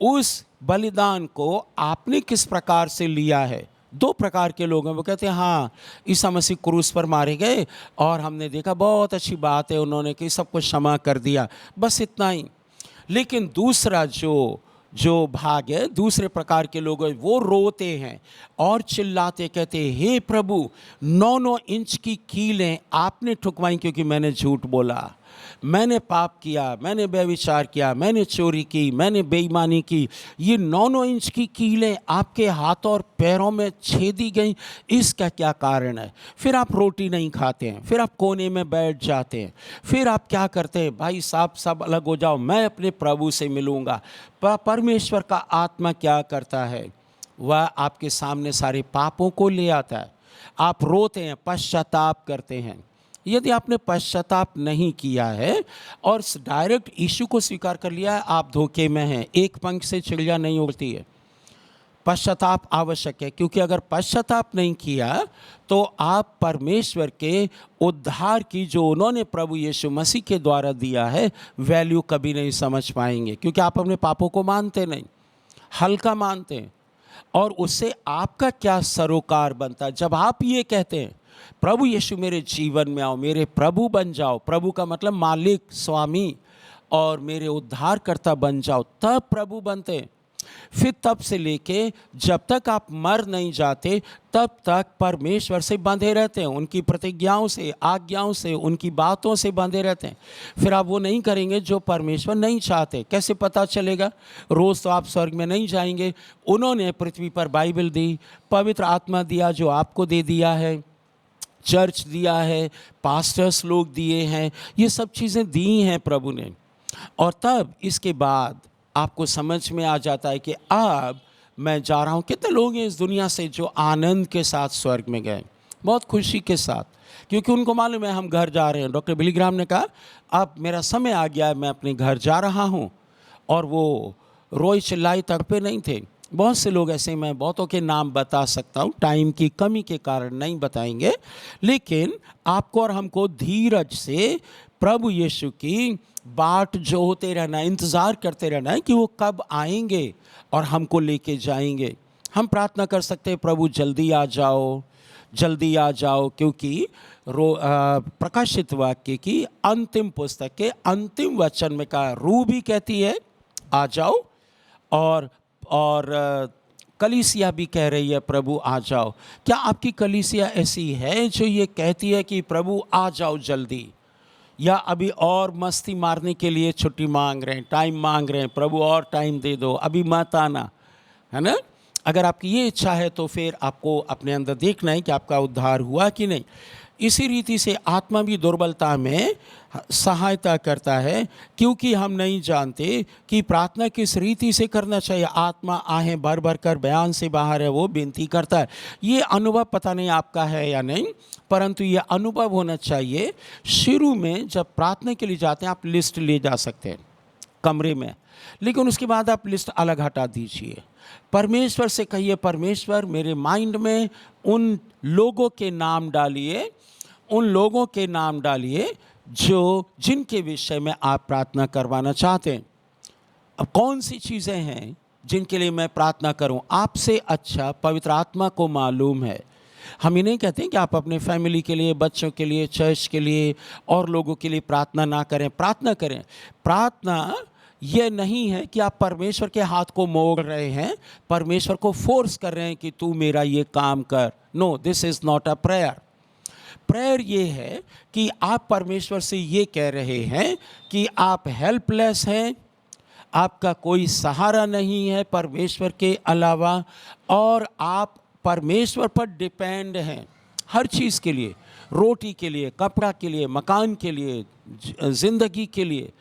उस बलिदान को आपने किस प्रकार से लिया है। दो प्रकार के लोग हैं। वो कहते हैं हाँ ईसा मसीह क्रूस पर मारे गए और हमने देखा बहुत अच्छी बात है, उन्होंने कि सबको क्षमा कर दिया, बस इतना ही। लेकिन दूसरा जो भाग है, दूसरे प्रकार के लोग वो रोते हैं और चिल्लाते, कहते हैं हे प्रभु 9-9 इंच की कीलें आपने ठुकवाई क्योंकि मैंने झूठ बोला, मैंने पाप किया, मैंने व्यभिचार किया, मैंने चोरी की, मैंने बेईमानी की। ये 9-9 इंच की कीलें आपके हाथों और पैरों में छेदी गई, इसका क्या कारण है? फिर आप रोटी नहीं खाते हैं, फिर आप कोने में बैठ जाते हैं, फिर आप क्या करते हैं? भाई साहब सब अलग हो जाओ, मैं अपने प्रभु से मिलूँगा। परमेश्वर का आत्मा क्या करता है? वह आपके सामने सारे पापों को ले आता है। आप रोते हैं, पश्चाताप करते हैं। यदि आपने पश्चाताप नहीं किया है और डायरेक्ट यीशु को स्वीकार कर लिया है, आप धोखे में हैं। एक पंख से चिड़िया नहीं उड़ती है। पश्चाताप आवश्यक है, क्योंकि अगर पश्चाताप नहीं किया तो आप परमेश्वर के उद्धार की जो उन्होंने प्रभु यीशु मसीह के द्वारा दिया है वैल्यू कभी नहीं समझ पाएंगे, क्योंकि आप अपने पापों को मानते नहीं, हल्का मानते हैं। और उससे आपका क्या सरोकार बनता है जब आप ये कहते हैं प्रभु यीशु मेरे जीवन में आओ, मेरे प्रभु बन जाओ। प्रभु का मतलब मालिक, स्वामी, और मेरे उद्धारकर्ता बन जाओ, तब प्रभु बनते हैं। फिर तब से लेके जब तक आप मर नहीं जाते तब तक परमेश्वर से बंधे रहते हैं, उनकी प्रतिज्ञाओं से, आज्ञाओं से, उनकी बातों से बंधे रहते हैं। फिर आप वो नहीं करेंगे जो परमेश्वर नहीं चाहते। कैसे पता चलेगा? रोज़ तो आप स्वर्ग में नहीं जाएंगे। उन्होंने पृथ्वी पर बाइबल दी, पवित्र आत्मा दिया जो आपको दे दिया है, चर्च दिया है, पास्टर्स लोग दिए हैं, ये सब चीज़ें दी हैं प्रभु ने। और तब इसके बाद आपको समझ में आ जाता है कि अब मैं जा रहा हूँ। कितने लोग हैं इस दुनिया से जो आनंद के साथ स्वर्ग में गए, बहुत खुशी के साथ, क्योंकि उनको मालूम है हम घर जा रहे हैं। डॉक्टर बिली ग्राहम ने कहा अब मेरा समय आ गया है, मैं अपने घर जा रहा हूँ। और वो रोए चिल्लाए तड़पे नहीं थे। बहुत से लोग ऐसे, मैं बहुतों के नाम बता सकता हूँ, टाइम की कमी के कारण नहीं बताएंगे, लेकिन आपको और हमको धीरज से प्रभु यीशु की बाट जो होते रहना, इंतज़ार करते रहना है कि वो कब आएंगे और हमको लेके जाएंगे। हम प्रार्थना कर सकते हैं प्रभु जल्दी आ जाओ, जल्दी आ जाओ, क्योंकि प्रकाशित वाक्य की अंतिम पुस्तक के अंतिम वचन में कहा, रूह भी कहती है आ जाओ, और कलीसिया भी कह रही है प्रभु आ जाओ। क्या आपकी कलीसिया ऐसी है जो ये कहती है कि प्रभु आ जाओ जल्दी, या अभी और मस्ती मारने के लिए छुट्टी मांग रहे हैं, टाइम मांग रहे हैं, प्रभु और टाइम दे दो, अभी मत आना, है ना? अगर आपकी ये इच्छा है तो फिर आपको अपने अंदर देखना है कि आपका उद्धार हुआ कि नहीं। इसी रीति से आत्मा भी दुर्बलता में सहायता करता है, क्योंकि हम नहीं जानते कि प्रार्थना किस रीति से करना चाहिए। आत्मा आहें भर भर कर बयान से बाहर है, वो विनती करता है। ये अनुभव पता नहीं आपका है या नहीं, परंतु ये अनुभव होना चाहिए। शुरू में जब प्रार्थना के लिए जाते हैं आप लिस्ट ले जा सकते हैं कमरे में, लेकिन उसके बाद आप लिस्ट अलग हटा दीजिए। परमेश्वर से कहिए, परमेश्वर मेरे माइंड में उन लोगों के नाम डालिए, उन लोगों के नाम डालिए जिनके विषय में आप प्रार्थना करवाना चाहते हैं। अब कौन सी चीज़ें हैं जिनके लिए मैं प्रार्थना करूं? आपसे अच्छा पवित्र आत्मा को मालूम है। हम ये नहीं कहते हैं कि आप अपने फैमिली के लिए, बच्चों के लिए, चर्च के लिए और लोगों के लिए प्रार्थना ना करें। प्रार्थना करें। प्रार्थना ये नहीं है कि आप परमेश्वर के हाथ को मोड़ रहे हैं, परमेश्वर को फोर्स कर रहे हैं कि तू मेरा ये काम कर। No, this is not a prayer. Prayer ये है कि आप परमेश्वर से ये कह रहे हैं कि आप हेल्पलेस हैं, आपका कोई सहारा नहीं है परमेश्वर के अलावा, और आप परमेश्वर पर डिपेंड हैं हर चीज़ के लिए, रोटी के लिए, कपड़ा के लिए, मकान के लिए, ज़िंदगी के लिए,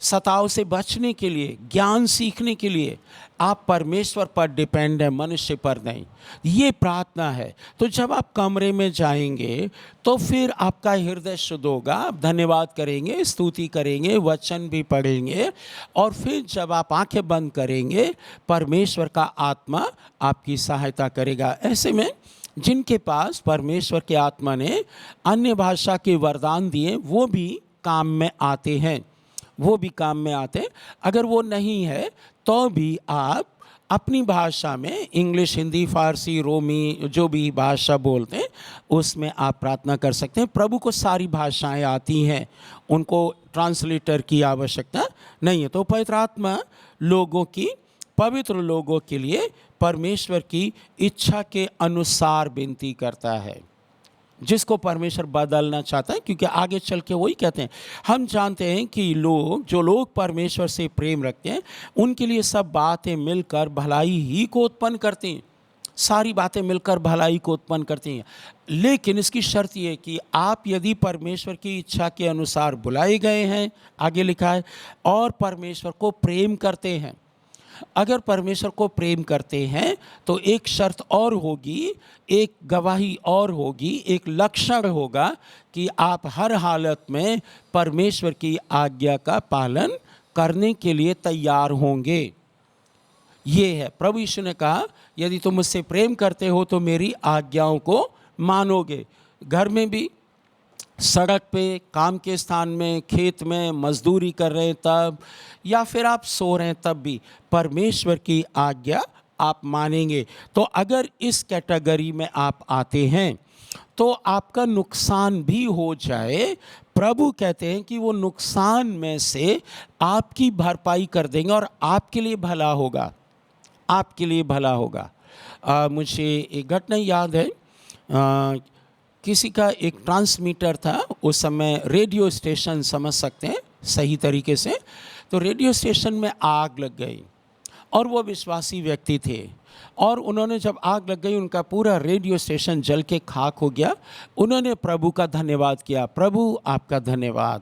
सताव से बचने के लिए, ज्ञान सीखने के लिए आप परमेश्वर पर डिपेंड है, मनुष्य पर नहीं। ये प्रार्थना है। तो जब आप कमरे में जाएंगे तो फिर आपका हृदय शुद्ध होगा, आप धन्यवाद करेंगे, स्तुति करेंगे, वचन भी पढ़ेंगे, और फिर जब आप आंखें बंद करेंगे परमेश्वर का आत्मा आपकी सहायता करेगा। ऐसे में जिनके पास परमेश्वर के आत्मा ने अन्य भाषा के वरदान दिए वो भी काम में आते हैं, वो भी काम में आते हैं। अगर वो नहीं है तो भी आप अपनी भाषा में, इंग्लिश, हिंदी, फारसी, रोमी, जो भी भाषा बोलते हैं उसमें आप प्रार्थना कर सकते हैं। प्रभु को सारी भाषाएं आती हैं, उनको ट्रांसलेटर की आवश्यकता नहीं है। तो पवित्र आत्मा लोगों की, पवित्र लोगों के लिए परमेश्वर की इच्छा के अनुसार विनती करता है, जिसको परमेश्वर बदलना चाहता है, क्योंकि आगे चल के वही कहते हैं। हम जानते हैं कि जो लोग परमेश्वर से प्रेम रखते हैं उनके लिए सब बातें मिलकर भलाई ही को उत्पन्न करती हैं, सारी बातें मिलकर भलाई को उत्पन्न करती हैं। लेकिन इसकी शर्त ये कि आप यदि परमेश्वर की इच्छा के अनुसार बुलाए गए हैं, आगे लिखा है, और परमेश्वर को प्रेम करते हैं। अगर परमेश्वर को प्रेम करते हैं तो एक शर्त और होगी, एक गवाही और होगी, एक लक्षण होगा कि आप हर हालत में परमेश्वर की आज्ञा का पालन करने के लिए तैयार होंगे। ये है, प्रभु यीशु ने कहा यदि तुम मुझसे प्रेम करते हो तो मेरी आज्ञाओं को मानोगे। घर में भी, सड़क पे, काम के स्थान में, खेत में मजदूरी कर रहे हैं तब, या फिर आप सो रहे हैं तब भी परमेश्वर की आज्ञा आप मानेंगे। तो अगर इस कैटेगरी में आप आते हैं तो आपका नुकसान भी हो जाए, प्रभु कहते हैं कि वो नुकसान में से आपकी भरपाई कर देंगे और आपके लिए भला होगा। आपके लिए भला होगा। मुझे एक घटना याद है। किसी का एक ट्रांसमीटर था, उस समय रेडियो स्टेशन समझ सकते हैं सही तरीके से। तो रेडियो स्टेशन में आग लग गई और वो विश्वासी व्यक्ति थे, और उन्होंने जब आग लग गई उनका पूरा रेडियो स्टेशन जल के खाक हो गया। उन्होंने प्रभु का धन्यवाद किया, प्रभु आपका धन्यवाद।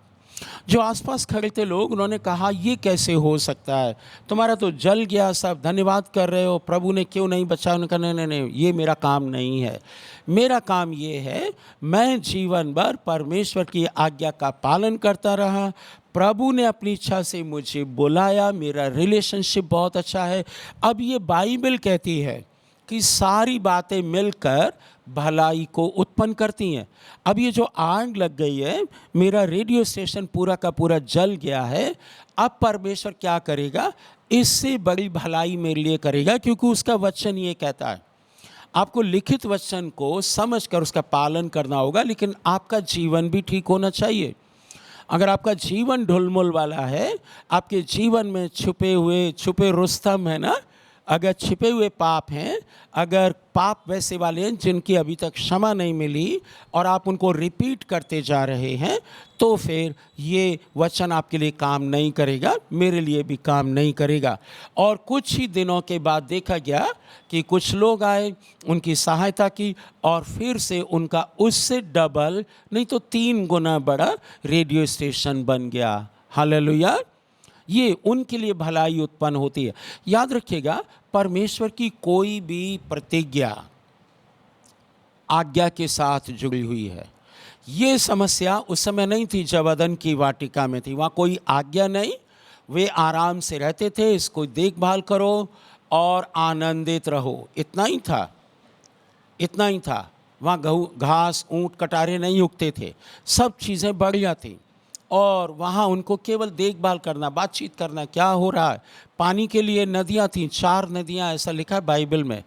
जो आसपास खड़े थे लोग, उन्होंने कहा ये कैसे हो सकता है, तुम्हारा तो जल गया सब, धन्यवाद कर रहे हो, प्रभु ने क्यों नहीं बचाया। उन्होंने कहा नहीं नहीं नहीं, ये मेरा काम नहीं है। मेरा काम ये है, मैं जीवन भर परमेश्वर की आज्ञा का पालन करता रहा, प्रभु ने अपनी इच्छा से मुझे बुलाया, मेरा रिलेशनशिप बहुत अच्छा है। अब ये बाइबल कहती है कि सारी बातें मिलकर भलाई को उत्पन्न करती हैं। अब ये जो आग लग गई है, मेरा रेडियो स्टेशन पूरा का पूरा जल गया है, अब परमेश्वर क्या करेगा, इससे बड़ी भलाई मेरे लिए करेगा, क्योंकि उसका वचन ये कहता है। आपको लिखित वचन को समझकर उसका पालन करना होगा, लेकिन आपका जीवन भी ठीक होना चाहिए। अगर आपका जीवन ढुलमुल वाला है, आपके जीवन में छुपे रुस्तम है ना, अगर छिपे हुए पाप हैं, अगर पाप वैसे वाले हैं जिनकी अभी तक क्षमा नहीं मिली और आप उनको रिपीट करते जा रहे हैं, तो फिर ये वचन आपके लिए काम नहीं करेगा, मेरे लिए भी काम नहीं करेगा। और कुछ ही दिनों के बाद देखा गया कि कुछ लोग आए, उनकी सहायता की, और फिर से उनका उससे डबल नहीं तो 3 गुना बड़ा रेडियो स्टेशन बन गया। हालेलुया। ये उनके लिए भलाई उत्पन्न होती है। याद रखिएगा, परमेश्वर की कोई भी प्रतिज्ञा आज्ञा के साथ जुड़ी हुई है। ये समस्या उस समय नहीं थी जब अदन की वाटिका में थी, वहाँ कोई आज्ञा नहीं, वे आराम से रहते थे, इसको देखभाल करो और आनंदित रहो, इतना ही था, इतना ही था। वहाँ घास ऊंट कटारे नहीं उगते थे, सब चीज़ें बढ़िया थी, और वहाँ उनको केवल देखभाल करना, बातचीत करना, क्या हो रहा है। पानी के लिए नदियाँ थीं, 4 नदियाँ, ऐसा लिखा है बाइबल में,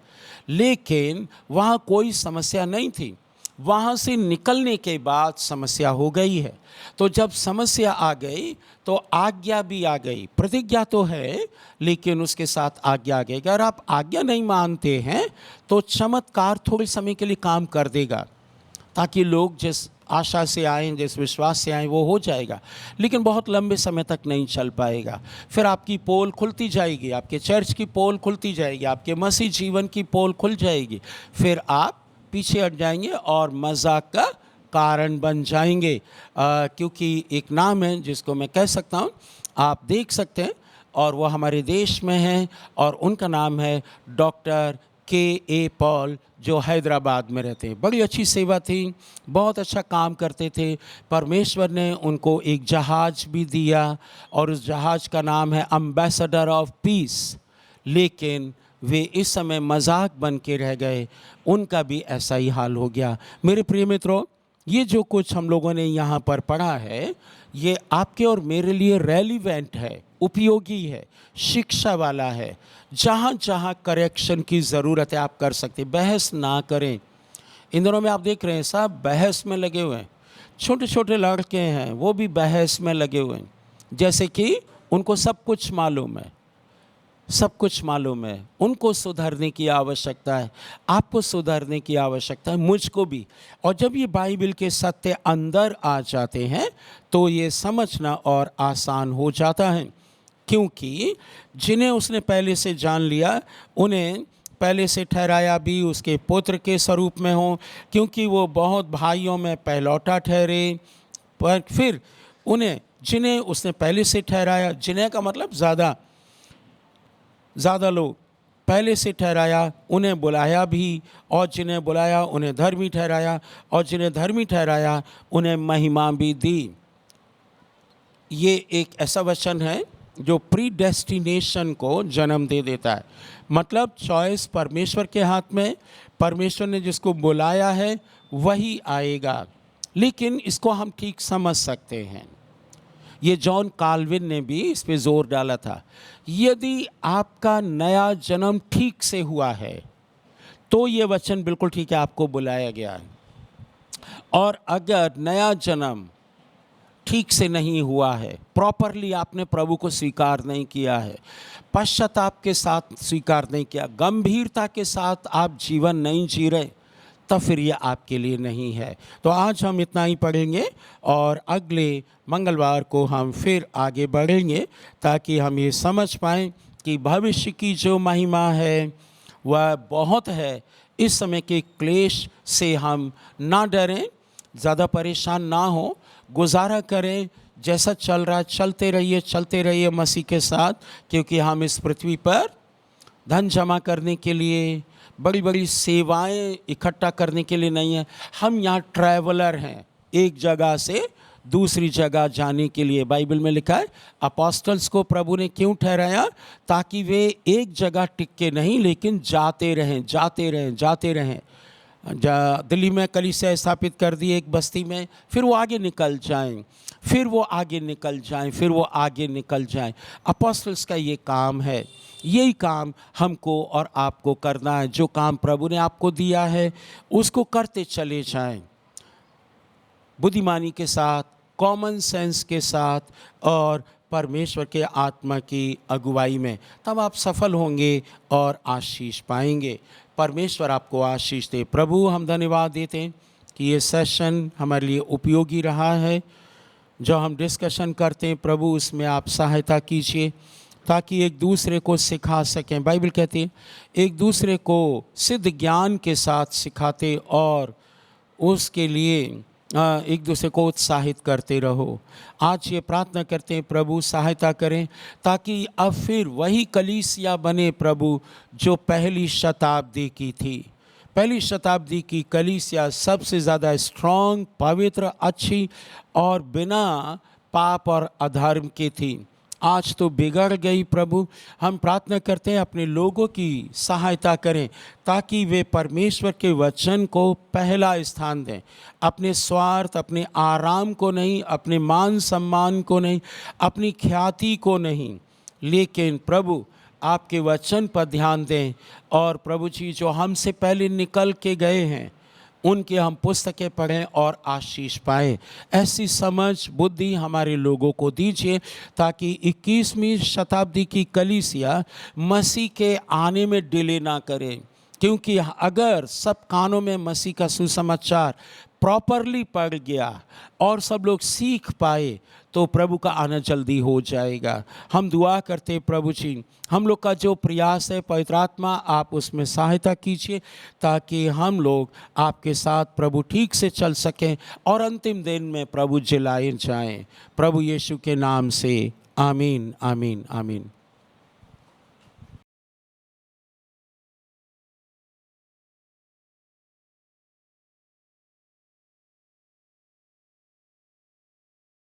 लेकिन वहाँ कोई समस्या नहीं थी। वहाँ से निकलने के बाद समस्या हो गई है। तो जब समस्या आ गई तो आज्ञा भी आ गई। प्रतिज्ञा तो है, लेकिन उसके साथ आज्ञा आ गई। अगर आप आज्ञा नहीं मानते हैं तो चमत्कार थोड़े समय के लिए काम कर देगा, ताकि लोग जिस आशा से आएँ, जिस विश्वास से आएँ, वो हो जाएगा, लेकिन बहुत लंबे समय तक नहीं चल पाएगा। फिर आपकी पोल खुलती जाएगी, आपके चर्च की पोल खुलती जाएगी, आपके मसीह जीवन की पोल खुल जाएगी, फिर आप पीछे हट जाएंगे और मजाक का कारण बन जाएंगे। क्योंकि एक नाम है जिसको मैं कह सकता हूँ, आप देख सकते हैं, और वो हमारे देश में है, और उनका नाम है डॉक्टर K.A. पॉल, जो हैदराबाद में रहते हैं। बड़ी अच्छी सेवा थी, बहुत अच्छा काम करते थे। परमेश्वर ने उनको एक जहाज़ भी दिया, और उस जहाज़ का नाम है एम्बेसडर ऑफ पीस, लेकिन वे इस समय मजाक बन के रह गए। उनका भी ऐसा ही हाल हो गया। मेरे प्रिय मित्रों, ये जो कुछ हम लोगों ने यहाँ पर पढ़ा है, ये आपके और मेरे लिए रेलिवेंट है, उपयोगी है, शिक्षा वाला है। जहाँ जहाँ करेक्शन की ज़रूरत है आप कर सकते, बहस ना करें। इन दिनों में आप देख रहे हैं सब बहस में लगे हुए हैं। छोटे छोटे लड़के हैं, वो भी बहस में लगे हुए हैं, जैसे कि उनको सब कुछ मालूम है, सब कुछ मालूम है। उनको सुधरने की आवश्यकता है, आपको सुधरने की आवश्यकता है, मुझको भी। और जब ये बाइबल के सत्य अंदर आ जाते हैं तो ये समझना और आसान हो जाता है, क्योंकि जिन्हें उसने पहले से जान लिया, उन्हें पहले से ठहराया भी उसके पुत्र के स्वरूप में हो, क्योंकि वो बहुत भाइयों में पहलौठा ठहरे। पर फिर उन्हें, जिन्हें उसने पहले से ठहराया, जिन्हें का मतलब ज़्यादा लोग, पहले से ठहराया, उन्हें बुलाया भी, और जिन्हें बुलाया उन्हें धर्मी ठहराया, और जिन्हें धर्मी ठहराया उन्हें महिमा भी दी। ये एक ऐसा वचन है जो प्रीडेस्टिनेशन को जन्म दे देता है। मतलब चॉइस परमेश्वर के हाथ में, परमेश्वर ने जिसको बुलाया है वही आएगा। लेकिन इसको हम ठीक समझ सकते हैं, ये जॉन काल्विन ने भी इस पे जोर डाला था। यदि आपका नया जन्म ठीक से हुआ है तो ये वचन बिल्कुल ठीक है, आपको बुलाया गया है। और अगर नया जन्म ठीक से नहीं हुआ है, प्रॉपरली आपने प्रभु को स्वीकार नहीं किया है, पश्चाताप के साथ स्वीकार नहीं किया, गंभीरता के साथ आप जीवन नहीं जी रहे, तब फिर ये आपके लिए नहीं है। तो आज हम इतना ही पढ़ेंगे और अगले मंगलवार को हम फिर आगे बढ़ेंगे ताकि हम ये समझ पाएँ कि भविष्य की जो महिमा है वह बहुत है। इस समय के क्लेश से हम ना डरें, ज़्यादा परेशान ना हो, गुजारा करें, जैसा चल रहा है चलते रहिए मसीह के साथ, क्योंकि हम इस पृथ्वी पर धन जमा करने के लिए, बड़ी बड़ी सेवाएं इकट्ठा करने के लिए नहीं है। हम यहाँ ट्रैवलर हैं, एक जगह से दूसरी जगह जाने के लिए। बाइबल में लिखा है अपोस्टल्स को प्रभु ने क्यों ठहराया, ताकि वे एक जगह टिक के नहीं लेकिन जाते रहें। दिल्ली में कलीसिया स्थापित कर दी एक बस्ती में, फिर वो आगे निकल जाएं, अपोस्टल्स का ये काम है। यही काम हमको और आपको करना है। जो काम प्रभु ने आपको दिया है उसको करते चले जाएं, बुद्धिमानी के साथ, कॉमन सेंस के साथ और परमेश्वर के आत्मा की अगुवाई में। तब आप सफल होंगे और आशीष पाएंगे। परमेश्वर आपको आशीष दे। प्रभु, हम धन्यवाद देते हैं कि ये सेशन हमारे लिए उपयोगी रहा है। जो हम डिस्कशन करते हैं प्रभु, उसमें आप सहायता कीजिए ताकि एक दूसरे को सिखा सकें। बाइबल कहती है एक दूसरे को सिद्ध ज्ञान के साथ सिखाते और उसके लिए एक दूसरे को उत्साहित करते रहो। आज ये प्रार्थना करते हैं प्रभु सहायता करें ताकि अब फिर वही कलीसिया बने प्रभु जो पहली शताब्दी की थी। पहली शताब्दी की कलीसिया सबसे ज़्यादा स्ट्रॉन्ग, पवित्र, अच्छी और बिना पाप और अधर्म की थी। आज तो बिगड़ गई प्रभु। हम प्रार्थना करते हैं अपने लोगों की सहायता करें ताकि वे परमेश्वर के वचन को पहला स्थान दें। अपने स्वार्थ, अपने आराम को नहीं, अपने मान सम्मान को नहीं, अपनी ख्याति को नहीं, लेकिन प्रभु आपके वचन पर ध्यान दें। और प्रभु जी जो हमसे पहले निकल के गए हैं उनकी हम पुस्तकें पढ़ें और आशीष पाएं। ऐसी समझ बुद्धि हमारे लोगों को दीजिए ताकि 21वीं शताब्दी की कलीसिया मसीह के आने में डिले ना करे। क्योंकि अगर सब कानों में मसीह का सुसमाचार प्रॉपरली पड़ गया और सब लोग सीख पाए तो प्रभु का आना जल्दी हो जाएगा। हम दुआ करते प्रभु जी, हम लोग का जो प्रयास है पवित्र आत्मा आप उसमें सहायता कीजिए ताकि हम लोग आपके साथ प्रभु ठीक से चल सकें और अंतिम दिन में प्रभु जिलाए जाएं। प्रभु यीशु के नाम से आमीन, आमीन, आमीन।